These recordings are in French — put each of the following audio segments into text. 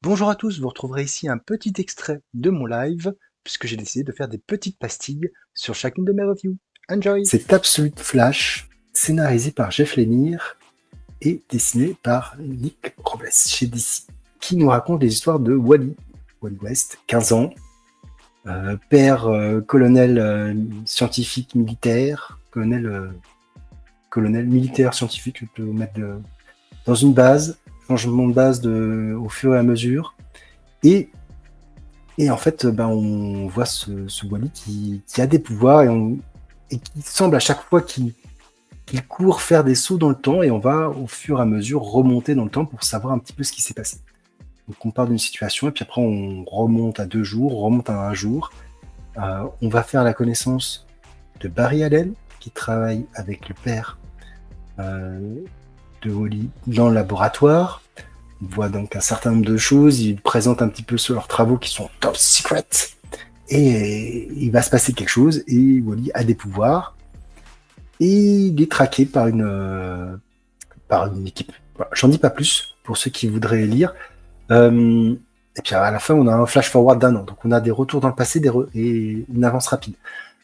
Bonjour à tous, vous retrouverez ici un petit extrait de mon live, puisque j'ai décidé de faire des petites pastilles sur chacune de mes reviews. Enjoy! C'est Absolute Flash, scénarisé par Jeff Lemire et dessiné par Nick Robles chez DC, qui nous raconte les histoires de Wally West, 15 ans, père colonel scientifique militaire, colonel militaire scientifique, je peux vous mettre dans une base, changement de base au fur et à mesure. Et en fait, on voit ce Wally qui a des pouvoirs et qui semble à chaque fois qu'il court faire des sauts dans le temps, et on va au fur et à mesure remonter dans le temps pour savoir un petit peu ce qui s'est passé. Donc on part d'une situation et puis après on remonte à 2 jours, on remonte à 1 jour. On va faire la connaissance de Barry Allen qui travaille avec le père de Wally dans le laboratoire. On voit donc un certain nombre de choses, il présente un petit peu sur leurs travaux qui sont top secret, et il va se passer quelque chose, et Wally a des pouvoirs, et il est traqué par une équipe. Voilà, j'en dis pas plus pour ceux qui voudraient lire. Et puis à la fin, on a un flash forward d'1 an, donc on a des retours dans le passé et une avance rapide.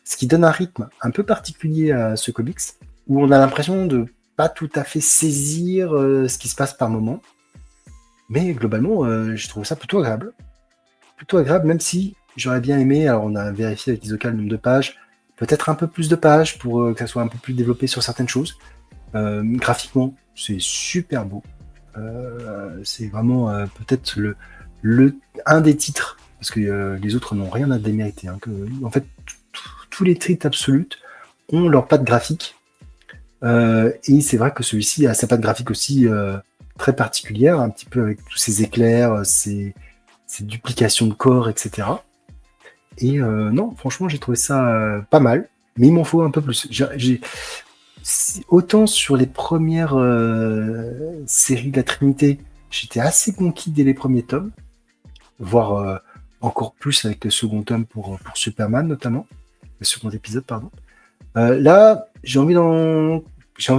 Ce qui donne un rythme un peu particulier à ce comics, où on a l'impression de pas tout à fait saisir ce qui se passe par moment. Mais globalement, j'ai trouvé ça plutôt agréable. Plutôt agréable, même si j'aurais bien aimé, alors on a vérifié avec Isoka le nombre de pages, peut-être un peu plus de pages pour que ça soit un peu plus développé sur certaines choses. Graphiquement, c'est super beau. C'est vraiment peut-être un des titres, parce que les autres n'ont rien à démériter. En fait, tous les titres absolutes ont leur patte graphique. Et c'est vrai que celui-ci a sa patte graphique aussi très particulière, un petit peu avec tous ces éclairs, ces duplications de corps, etc. Et non, franchement, j'ai trouvé ça pas mal, mais il m'en faut un peu plus. Autant sur les premières séries de la Trinité, j'étais assez conquis dès les premiers tomes, voire encore plus avec le second tome pour Superman notamment, le second épisode, pardon. Là, j'ai envie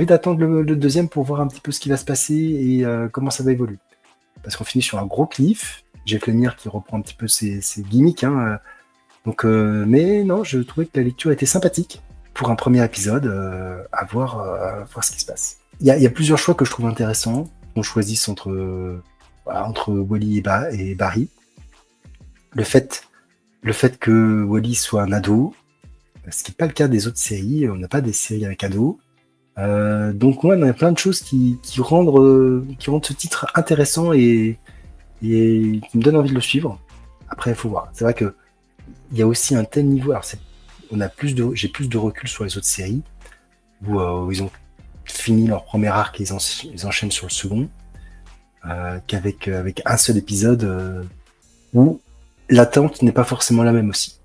d'attendre le deuxième pour voir un petit peu ce qui va se passer et comment ça va évoluer. Parce qu'on finit sur un gros cliff. Jeff Lemire qui reprend un petit peu ses gimmicks. Mais non, je trouvais que la lecture était sympathique pour un premier épisode, à voir ce qui se passe. Il y a plusieurs choix que je trouve intéressants. On choisit entre Wally et Barry. Le fait que Wally soit un ado, ce qui n'est pas le cas des autres séries. On n'a pas des séries avec ados. Donc ouais, il y a plein de choses qui rendent ce titre intéressant et qui me donnent envie de le suivre. Après, il faut voir. C'est vrai que il y a aussi un tel niveau. Alors, j'ai plus de recul sur les autres séries où ils ont fini leur premier arc et ils enchaînent sur le second, qu'avec un seul épisode où l'attente n'est pas forcément la même aussi.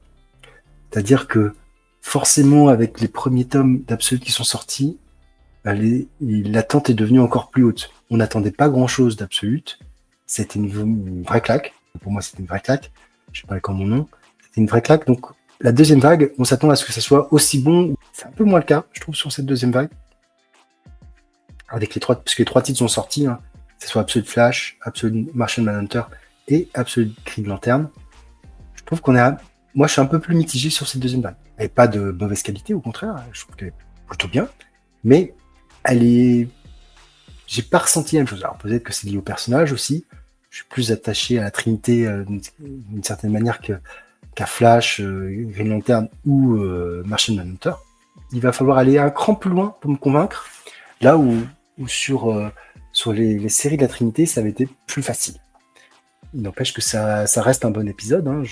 C'est-à-dire que forcément, avec les premiers tomes d'Absolute qui sont sortis, l'attente est devenue encore plus haute. On n'attendait pas grand-chose d'Absolute. C'était une vraie claque. Pour moi, c'était une vraie claque. Je sais pas quand mon nom. C'était une vraie claque. Donc, la deuxième vague, on s'attend à ce que ça soit aussi bon. C'est un peu moins le cas, je trouve, sur cette deuxième vague. Parce que les 3 titres sont sortis, hein. Que ce soit Absolute Flash, Absolute Martian Manhunter et Absolute Green Lantern. Je trouve moi, je suis un peu plus mitigé sur cette deuxième vague. Elle n'est pas de mauvaise qualité, au contraire. Je trouve qu'elle est plutôt bien. Mais j'ai pas ressenti la même chose. Alors peut-être que c'est lié au personnage aussi. Je suis plus attaché à la Trinité d'une certaine manière qu'à Flash, Green Lantern ou Martian Manhunter. Il va falloir aller un cran plus loin pour me convaincre. Là où sur les séries de la Trinité, ça avait été plus facile. Il n'empêche que ça reste un bon épisode. Hein.